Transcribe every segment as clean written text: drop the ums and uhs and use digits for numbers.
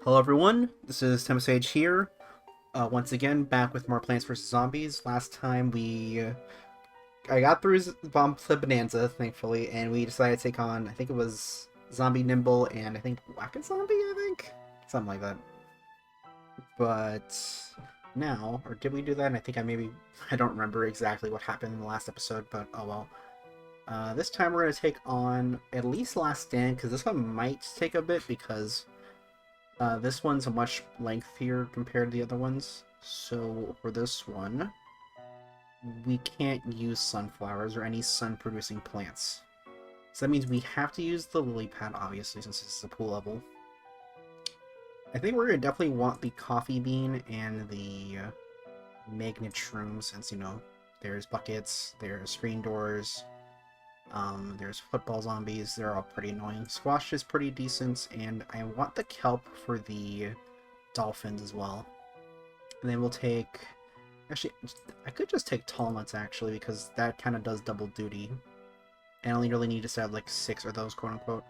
Hello everyone, this is Sage here. Once again, back with more Plants vs. Zombies. Last time I got through Bomb Bonanza, thankfully, and we decided to take on, I think it was Zombie Nimble and I think Whack-A Zombie, I think? Something like that. But now, or did we do that? And I think I don't remember exactly what happened in the last episode, but oh well. This time we're going to take on at least Last Stand, because this one might take a bit, because this one's a much lengthier compared to the other ones. So for this one, we can't use sunflowers or any sun-producing plants. So that means we have to use the lily pad, obviously, since this is a pool level. I think we're going to definitely want the coffee bean and the magnet shroom, since, you know, there's buckets, there's screen doors, there's football zombies. They're all pretty annoying. Squash is pretty decent, and I want the kelp for the dolphins as well. And then we'll take... Actually, I could just take tall nuts, actually, because that kind of does double duty. And I only really need to have, like, 6 of those, quote-unquote.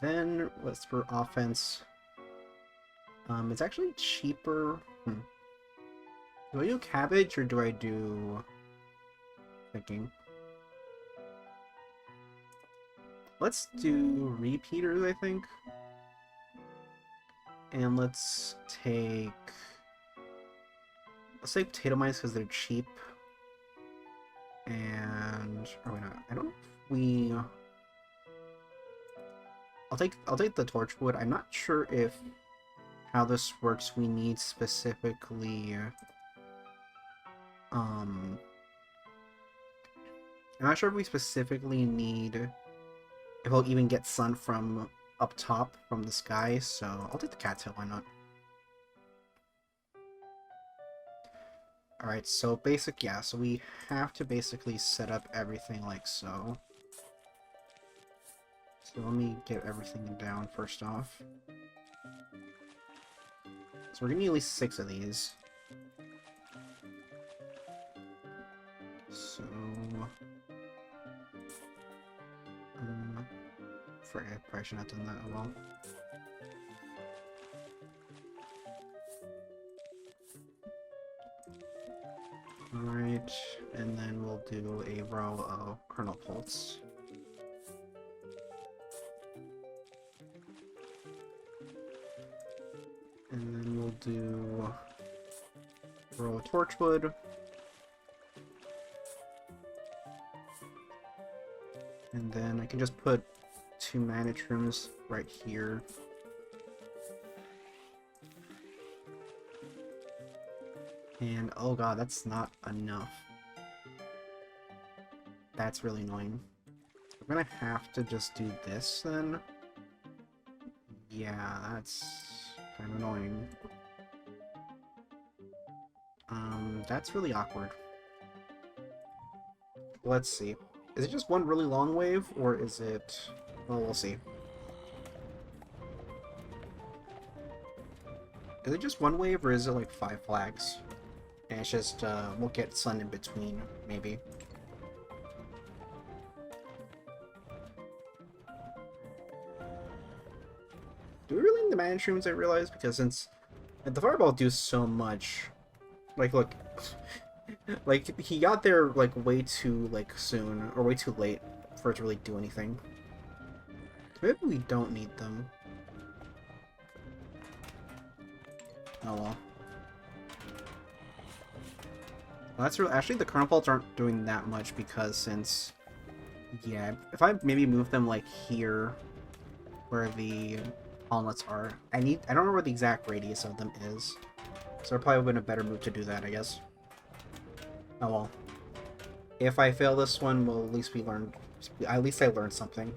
Then, what's for offense? It's actually cheaper... Do I do cabbage, or do I do... Thinking... Let's do repeaters, I think. And let's take potato mines because they're cheap. And wait, not. I don't know if we. I'll take the torchwood. I'm not sure if how this works. We need specifically. I'm not sure if we specifically need. If we'll even get sun from up top from the sky, so I'll take the cat's tail, why not? Alright, so so we have to basically set up everything like so. So let me get everything down first off. So we're gonna need at least 6 of these. So... I probably shouldn't have done that as well. Alright, and then we'll do a row of kernel pulse. And then we'll do a row of torchwood. And then I can just put 2 magnet shrooms right here. And oh god, that's not enough. That's really annoying. I'm gonna have to just do this then. Yeah, that's kind of annoying. That's really awkward. Let's see. Is it just one really long wave, or is it... Well, we'll see. Is it just one wave, or is it like 5 flags? And it's just, we'll get sun in between, maybe. Do we really need the mana shrooms, I realize? Because since the fireball do so much... Like, look... like, he got there, like, way too, like, soon, or way too late for it to really do anything. Maybe we don't need them. Oh well. Well, that's really, actually the kernel pulse aren't doing that much because since, yeah, if I maybe move them like here, where the walnuts are, I don't remember what the exact radius of them is, so it probably would have been a better move to do that, I guess. Oh well. If I fail this one, well, at least I learned something.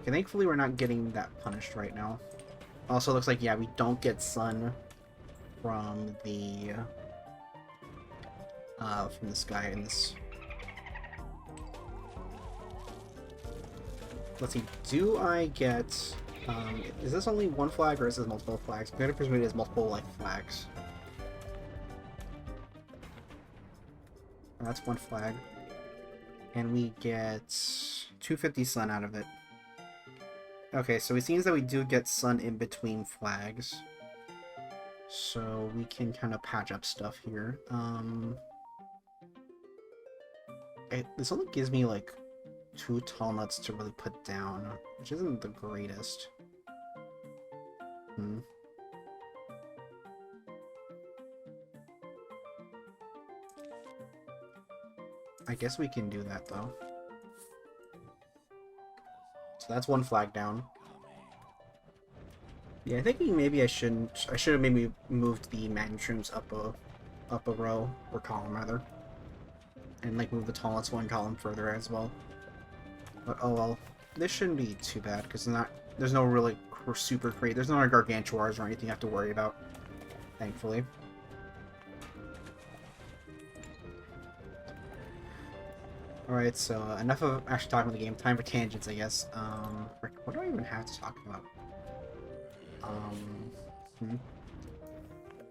Okay, thankfully we're not getting that punished right now. Also, looks like, yeah, we don't get sun from the sky in this. Let's see, do I get, is this only 1 flag or is this multiple flags? I'm gonna presume it is multiple, like, flags. That's 1 flag. And we get 250 sun out of it. Okay, so it seems that we do get sun in between flags. So we can kind of patch up stuff here. This only gives me like 2 tall nuts to really put down, which isn't the greatest. Hmm. I guess we can do that though. So that's 1 flag down. Yeah, I think maybe I should have maybe moved the mushrooms up a row or column rather, and like move the tallest 1 column further as well. But oh well, this shouldn't be too bad because there's no really super great. There's no like gargantuars or anything you have to worry about, thankfully. Alright, so enough of actually talking about the game. Time for tangents, I guess. What do I even have to talk about?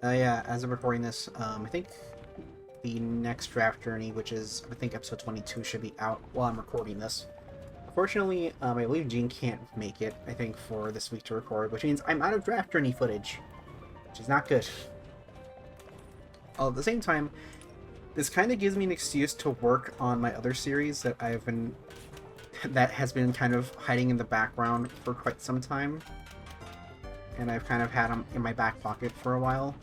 Yeah, as I'm recording this, I think the next draft journey, which is, I think, episode 22, should be out while I'm recording this. Unfortunately, I believe Gene can't make it, I think, for this week to record, which means I'm out of draft journey footage, which is not good. At the same time, this kind of gives me an excuse to work on my other series that that has been kind of hiding in the background for quite some time, and I've kind of had them in my back pocket for a while.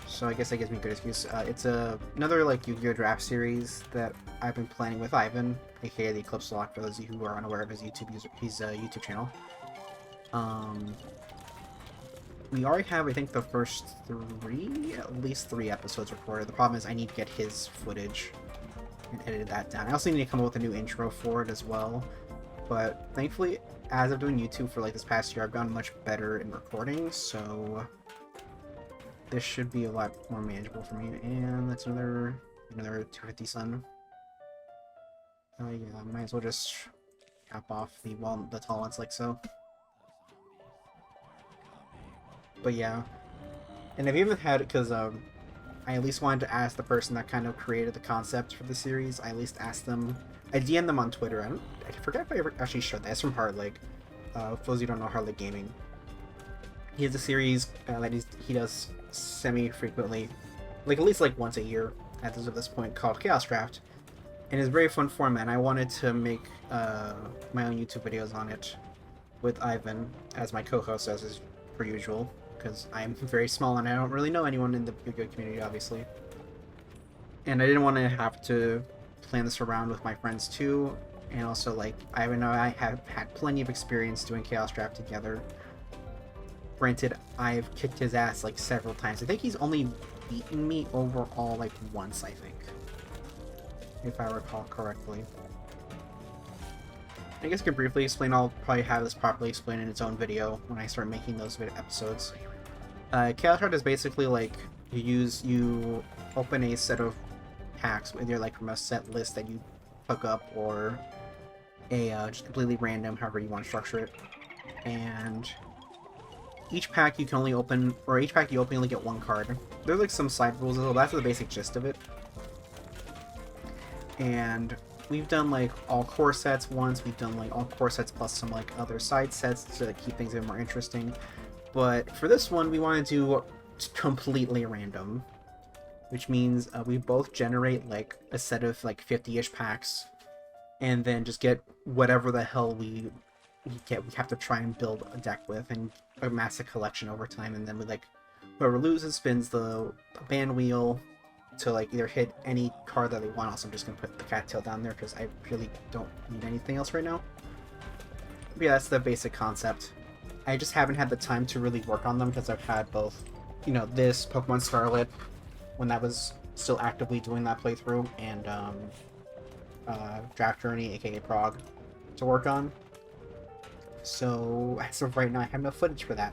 So I guess that gives me a good excuse. It's another like Yu-Gi-Oh! Draft series that I've been planning with Ivan, aka the Eclipse Lock, for those of you who are unaware of his YouTube channel. We already have, I think, the first at least three episodes recorded. The problem is I need to get his footage and edit that down. I also need to come up with a new intro for it as well. But thankfully, as I'm doing YouTube for like this past year, I've gotten much better in recording, so this should be a lot more manageable for me. And that's another 250 sun. Yeah, might as well just cap off the tall ones like so. But yeah, and if you haven't had it, because I at least wanted to ask the person that kind of created the concept for the series. I at least asked them. I DM'd them on Twitter. I forget if I ever actually showed that. It's from Hardleg. For those of you who don't know Hardleg Gaming, he has a series that he does semi-frequently, like at least like once a year at this point, called Chaos Draft, and it's a very fun format. And I wanted to make my own YouTube videos on it with Ivan as my co-host, as is per usual, because I'm very small and I don't really know anyone in the Yu-Gi-Oh! Community, obviously. And I didn't want to have to plan this around with my friends too, and also like I know I have had plenty of experience doing Chaos Draft together. Granted, I've kicked his ass like several times. I think he's only beaten me overall like once, I think, if I recall correctly. I guess I can briefly explain. I'll probably have this properly explained in its own video when I start making those episodes. Chaos Draft is basically like you open a set of packs, either like from a set list that you hook up or a just completely random, however you want to structure it. And each pack you can only open, or each pack you open, you only get 1 card. There's like some side rules as well. That's the basic gist of it. And we've done like all core sets once. We've done like all core sets plus some like other side sets to like, keep things a bit more interesting. But for this one, we want to do completely random, which means we both generate like a set of like 50-ish packs, and then just get whatever the hell we get. We have to try and build a deck with and amass a collection over time, and then we like whoever loses spins the band wheel to like either hit any card that they want. Also, I'm just gonna put the cattail down there because I really don't need anything else right now. But yeah, that's the basic concept. I just haven't had the time to really work on them because I've had both, this Pokemon Scarlet when that was still actively doing that playthrough, and Draft Journey, aka Prog, to work on. So as of right now, I have no footage for that.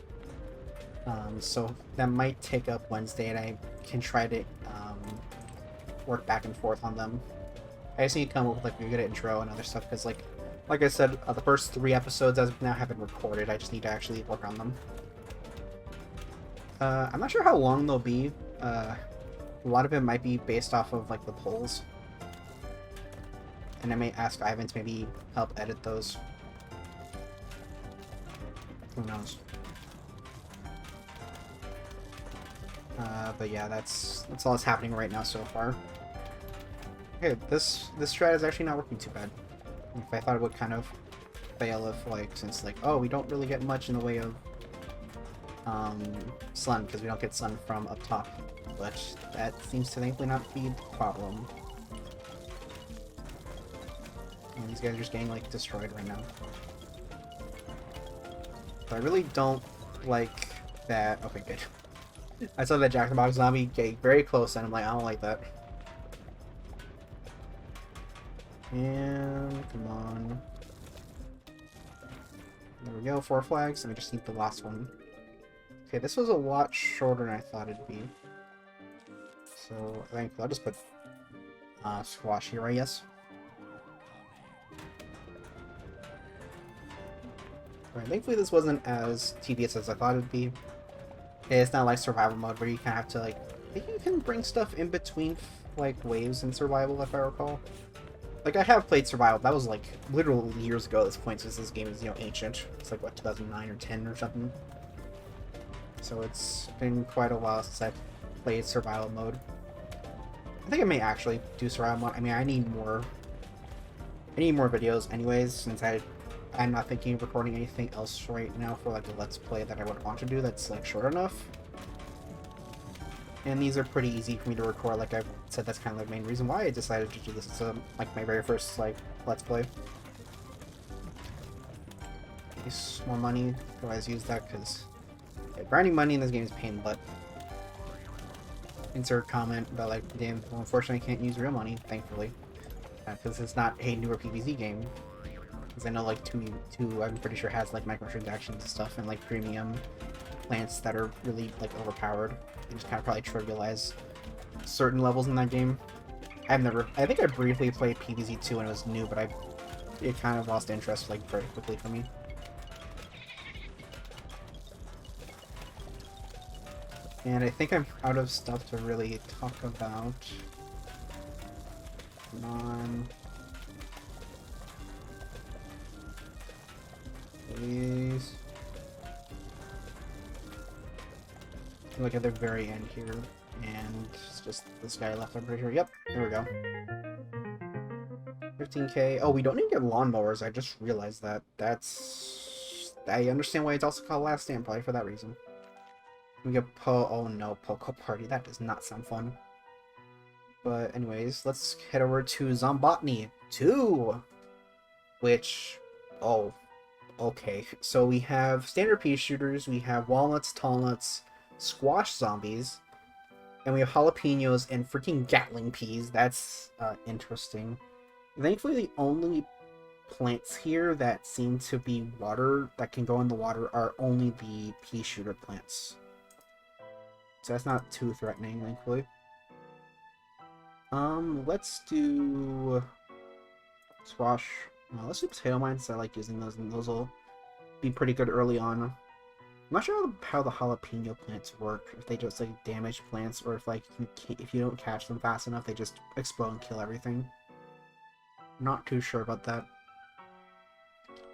So that might take up Wednesday, and I can try to work back and forth on them. I just need to come up with like a good intro and other stuff, because like I said, the first 3 episodes as of now have been recorded. I just need to actually work on them. I'm not sure how long they'll be. A lot of it might be based off of like the polls, and I may ask Ivan to maybe help edit those. Who knows? But yeah, that's all that's happening right now so far. Okay, this strat is actually not working too bad. If I thought it would kind of fail if, like, since, like, oh, we don't really get much in the way of sun, because we don't get sun from up top. But that seems to thankfully not be the problem. And these guys are just getting, like, destroyed right now. But I really don't like that. Okay, good. I saw that Jack-in-the-Box zombie get very close, and I'm like, I don't like that. And come on. There we go, 4 flags, and we just need the last one. Okay, this was a lot shorter than I thought it'd be. So I think I'll just put squash here, I guess. Right, thankfully this wasn't as tedious as I thought it'd be. It's not like survival mode where you kind of have to, like, I think you can bring stuff in between like waves in survival, if I recall. Like, I have played survival. That was like literally years ago at this point, since this game is, you know, ancient. It's like what, 2009 or 10 or something. So it's been quite a while since I've played survival mode. I think I may actually do survival mode. I mean, I need more videos anyways, since I'm not thinking of recording anything else right now for like a let's play that I would want to do that's like short enough. And these are pretty easy for me to record. Like I've said, that's kind of the main reason why I decided to do this. It's like my very first like let's play. Use more money. Otherwise, use that because grinding money in this game is pain in the butt. Insert comment about like, damn, well, unfortunately I can't use real money, thankfully, because it's not a newer PvZ game. Because I know like 2, I'm pretty sure has like microtransactions and stuff and like premium plants that are really like overpowered. You just kind of probably trivialize certain levels in that game. I think I briefly played PvZ 2 when it was new, but it kind of lost interest like very quickly for me. And I think I'm out of stuff to really talk about. Come on. Please. Look at the very end here, and it's just this guy left, I'm pretty sure. Yep, there we go. 15k. Oh, we don't need to get lawnmowers, I just realized that. I understand why it's also called Last Stand, probably for that reason. We get oh no, Poco Party, that does not sound fun. But anyways, let's head over to Zombotany II! Which, oh, okay. So we have standard pea shooters, we have walnuts, tallnuts, squash zombies, and we have jalapenos and freaking Gatling peas. That's interesting. Thankfully, the only plants here that seem to be water, that can go in the water, are only the pea shooter plants. So that's not too threatening, thankfully. Let's do squash. Well, let's do potato mines. I like using those, and those will be pretty good early on. I'm not sure how the jalapeno plants work. If they just like damage plants, or if like if you don't catch them fast enough, they just explode and kill everything. Not too sure about that.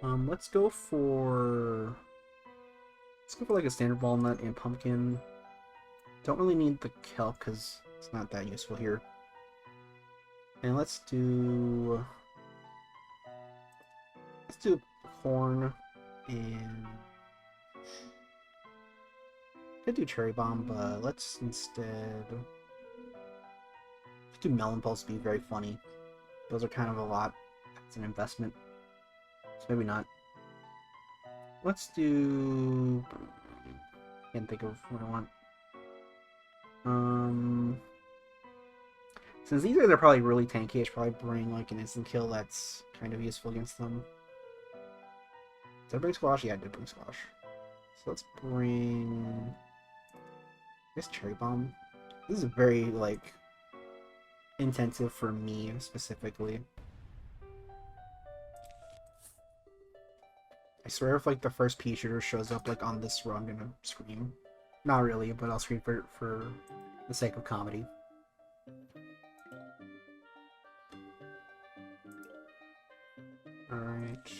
Let's go for like a standard walnut and pumpkin. Don't really need the kelp because it's not that useful here. And let's do corn, and could do cherry bomb, but let's instead do melon pulse. Be very funny. Those are kind of a lot. It's an investment, so maybe not. Let's do. Can't think of what I want. Since these guys are probably really tanky, I should probably bring like an instant kill that's kind of useful against them. Did I bring squash? Yeah, I did bring squash. So let's bring this cherry bomb. This is very like intensive for me specifically. I swear if like the first pea shooter shows up like on this row, I'm gonna scream. Not really, but I'll scream for the sake of comedy. Alright.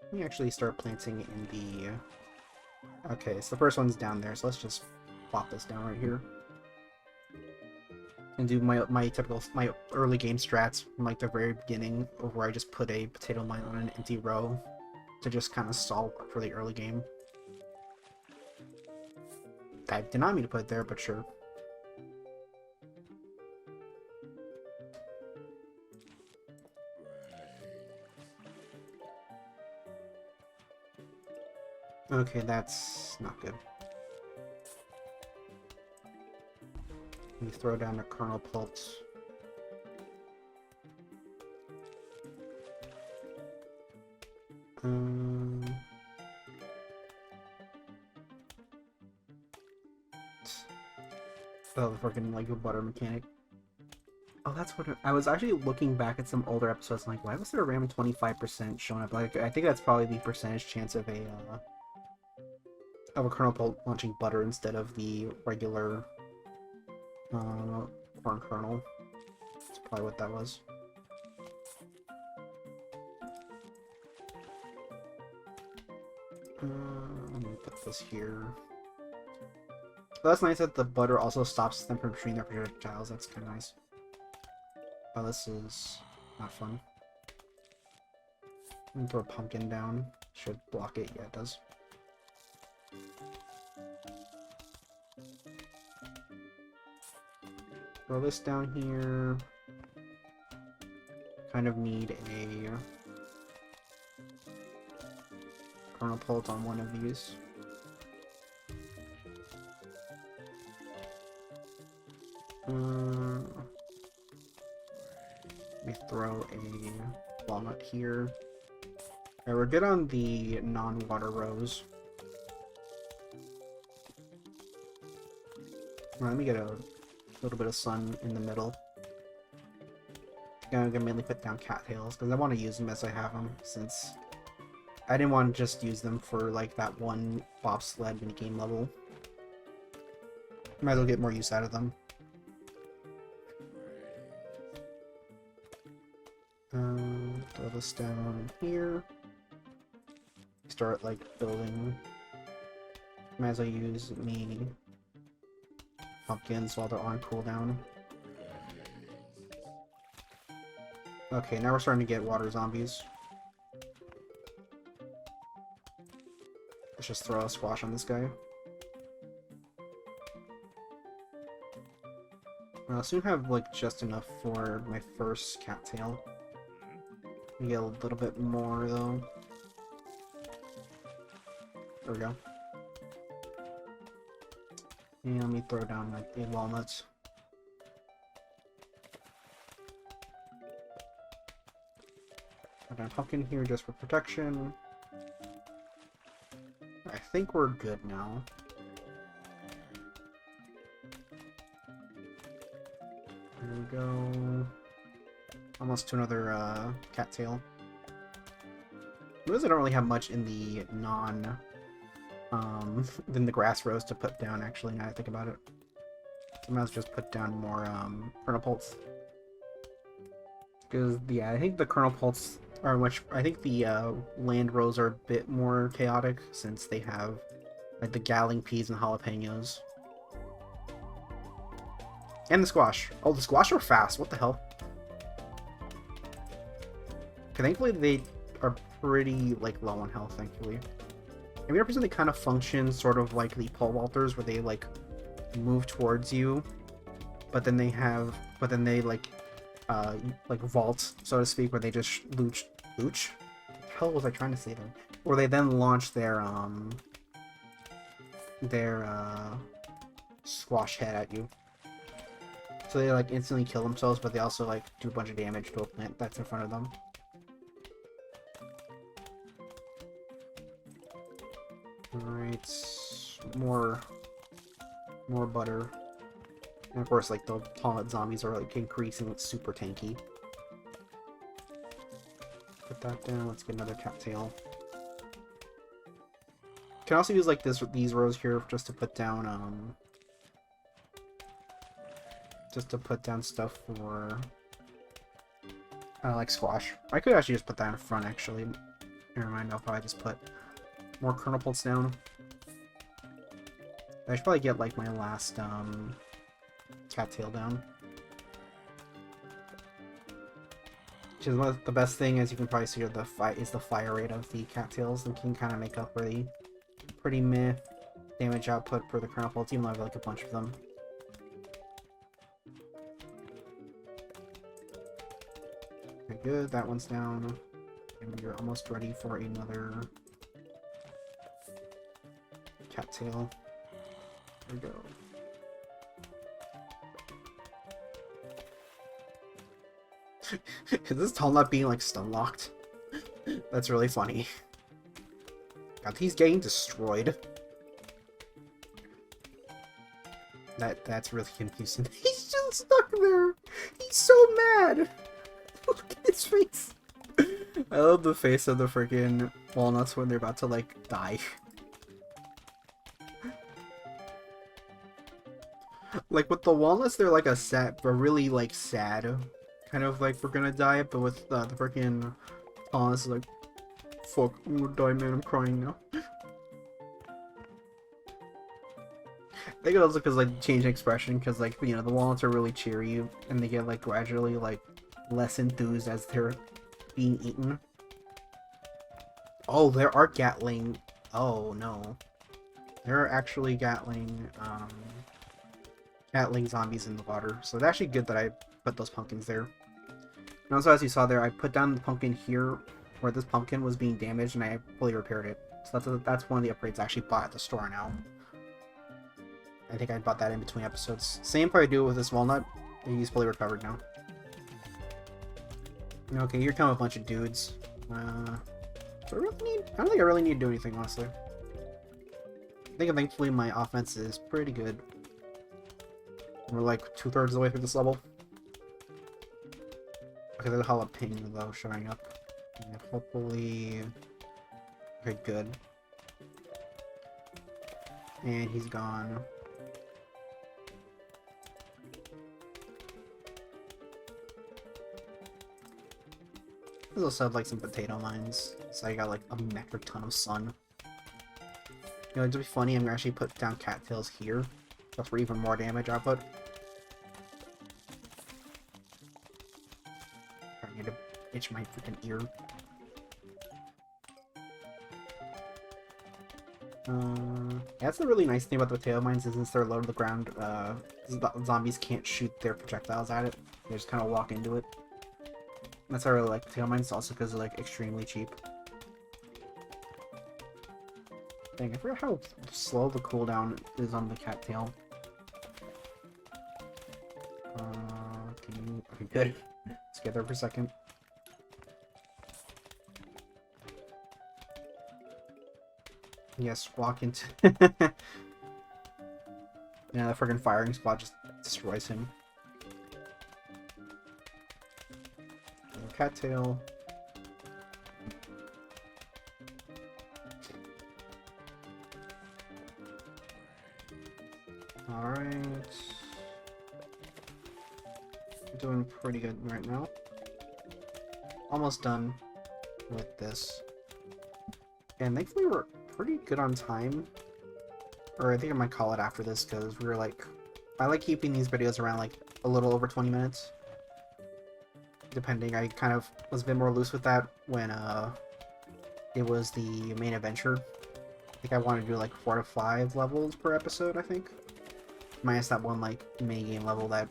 Let me actually start planting in the Okay, so the first one's down there, so let's just plop this down right here. And do my typical, my early game strats from like the very beginning, where I just put a potato mine on an empty row to just kind of stall for the early game. I did not mean to put it there, but sure. Okay, that's not good. Let me throw down a kernel pulse. Oh, the freaking like butter mechanic. Oh, that's what I was actually looking back at some older episodes. Like, why was there a random 25% showing up? Like, I think that's probably the percentage chance of a kernel pulse launching butter instead of the regular corn kernel. That's probably what that was. Let me put this here. Oh, that's nice that the butter also stops them from shooting their projectiles. That's kind of nice. Oh, this is not fun. I'm gonna throw a pumpkin down. Should block it. Yeah, it does. Throw this down here. Kind of need a kernel pulse on one of these. Let me throw a walnut here. Alright, we're good on the non-water rows. Let me get a little bit of sun in the middle. I'm gonna mainly put down cattails because I want to use them as I have them, since I didn't want to just use them for like that one bobsled minigame level. Might as well get more use out of them. Throw this down here. Start like building. Might as well use me pumpkins while they're on cooldown. Okay, now we're starting to get water zombies. Let's just throw a squash on this guy. I'll soon have like just enough for my first cattail. Get a little bit more though. There we go. And let me throw down like the walnuts. Put down pumpkin here just for protection. I think we're good now. There we go. Almost to another cattail. Notice I don't really have much in the than the grass rows to put down, actually, now I think about it. So I might as well just put down more kernel pulse. Because, yeah, I think the kernel pulse are much... I think the land rows are a bit more chaotic, since they have like the galling peas and jalapenos. And the squash. Oh, the squash are fast. What the hell? Okay, thankfully they are pretty like low on health, thankfully. And we represent they kind of function sort of like the pole vaulters, where they like move towards you, but then they like vault, so to speak, where they just looch. What the hell was I trying to say there? Where they then launch their squash head at you. So they like instantly kill themselves, but they also like do a bunch of damage to a plant that's in front of them. Alright, more butter. And of course, like, the tallnut zombies are like increasing, it's super tanky. Put that down, let's get another cattail. Can also use like these rows here just to put down stuff for like squash. I could actually just put that in front, actually. Never mind, I'll probably just put more kernel pulse down. I should probably get like my last cattail down. Which is one of the best thing, as you can probably see, the fire rate of the cattails. They can kind of make up for the pretty meh damage output for the kernel pulse, even though I have like a bunch of them. Okay, good, that one's down. And we're almost ready for another cattail. There we go. Is this tall not being like stun locked? That's really funny. God, he's getting destroyed. That's really confusing. He's still stuck there. He's so mad. Look at his face. I love the face of the freaking walnuts when they're about to like die. Like with the walnuts, they're like a sad, but really like sad, kind of like we're gonna die. But with the freaking walnuts, like, fuck, I'm gonna die, man. I'm crying now. I think it also because like change in expression, because like the walnuts are really cheery and they get like gradually like less enthused as they're being eaten. Oh, there are Gatling. Oh no, there are actually Gatling zombies in the water. So it's actually good that I put those pumpkins there. And also, as you saw there, I put down the pumpkin here where this pumpkin was being damaged, and I fully repaired it. So that's one of the upgrades I actually bought at the store now. I think I bought that in between episodes. Same probably do with this walnut. He's fully recovered now. Okay, here come a bunch of dudes. Do I really need? I don't think I really need to do anything, honestly. I think thankfully my offense is pretty good. We're like 2/3 of the way through this level. Okay, there's a jalapeno though showing up. And hopefully... Okay, good. And he's gone. There's also have like some potato mines, so I got like a metric ton of sun. You know, it'd be funny, I'm gonna actually put down cattails here. That's for even more damage output. I need to itch my freaking ear. That's the really nice thing about the potato mines is since they're low to the ground, zombies can't shoot their projectiles at it. They just kind of walk into it. That's why I really like potato mines, also because they're like extremely cheap. Dang, I forgot how slow the cooldown is on the cattail. Okay, good. Let's get there for a second. Yes, walk into... Yeah, the friggin' firing squad just destroys him. Cattail. Alright. Doing pretty good right now. Almost done with this. And thankfully we're pretty good on time. Or I think I might call it after this, because we were like... I like keeping these videos around like a little over 20 minutes. Depending, I kind of was a bit more loose with that when it was the main adventure. I think I wanted to do like 4 to 5 levels per episode, I think. Minus that one like minigame level that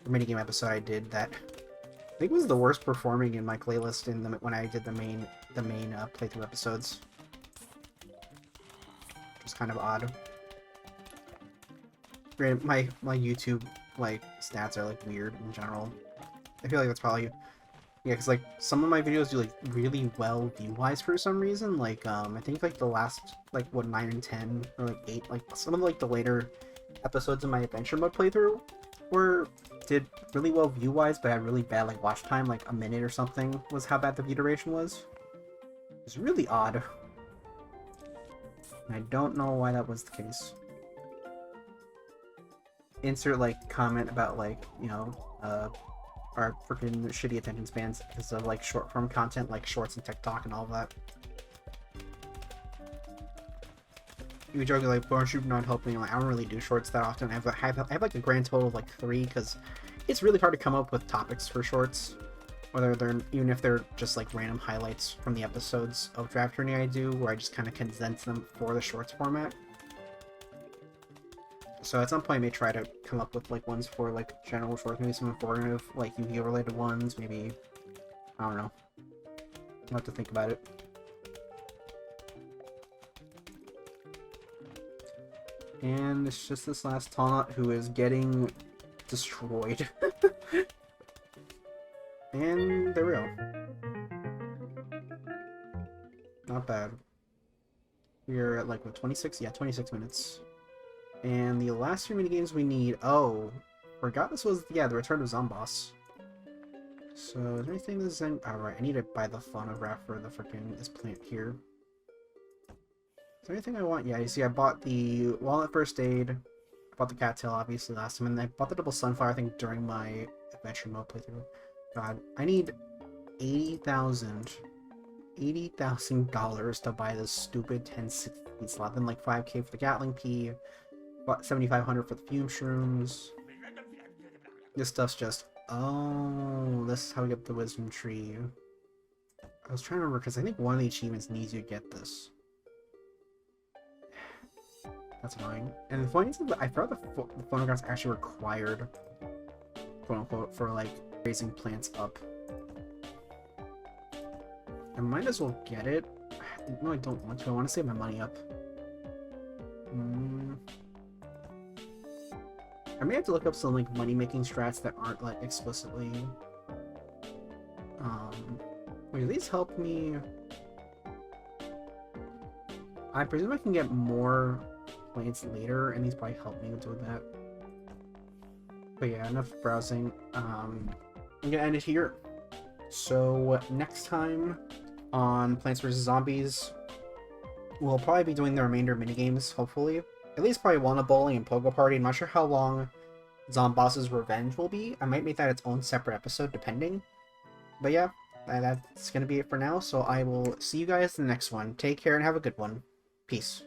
minigame episode I did that I think was the worst performing in my playlist in when I did the main playthrough episodes. Which was kind of odd. Granted, my YouTube like stats are like weird in general. I feel like that's probably... Yeah, because like some of my videos do like really well view-wise for some reason. Like I think like the last like what 9 and 10 or like 8, like some of like the later episodes of my adventure mode playthrough did really well view-wise, but had really bad like watch time, like a minute or something was how bad the view duration was. It's really odd. And I don't know why that was the case. Insert like comment about like, you know, our freaking shitty attention spans because of like short form content like shorts and TikTok and all of that. you joke like, aren't you not helping? Like, I don't really do shorts that often. I have like a grand total of like 3 because it's really hard to come up with topics for shorts. Whether they're, even if they're just like random highlights from the episodes of Draft Journey I do, where I just kind of condense them for the shorts format. So at some point I may try to come up with like ones for like general shorts, maybe some informative, like Yu-Gi-Oh related ones, maybe, I don't know. I'll have to think about it. And it's just this last Taunt who is getting destroyed. And there we go. Not bad. We're at like, what, 26? Yeah, 26 minutes. And the last 3 minigames we need... Oh, forgot this was, yeah, the Return of Zomboss. So, is there anything that's in... Alright, I need to buy the phonograph for the freaking this plant here. Is there anything I want? Yeah, you see, I bought the Walnut First Aid. I bought the Cattail, obviously, last time. And I bought the Double Sunflower, I think, during my Adventure Mode playthrough. God, I need $80,000 to buy this stupid 1060 slot. Then like 5K for the Gatling Pea, about 7,500 for the Fume Shrooms. This stuff's just... Oh, this is how we get the Wisdom Tree. I was trying to remember, because I think one of the achievements needs you to get this. That's annoying. And the funny thing is that I forgot the phonograph's actually required, quote-unquote, for like raising plants up. I might as well get it. No, I don't want to. I want to save my money up. I may have to look up some like money-making strats that aren't like explicitly. Wait, do these help me? I presume I can get more plants later, and these probably help me with that. But yeah, enough browsing. I'm gonna end it here. So next time on Plants vs. Zombies, we'll probably be doing the remainder of minigames, hopefully. At least probably Walnut Bowling and Pogo Party. I'm not sure how long Zomboss's Revenge will be. I might make that its own separate episode, depending. But yeah, that's gonna be it for now, so I will see you guys in the next one. Take care and have a good one. Peace.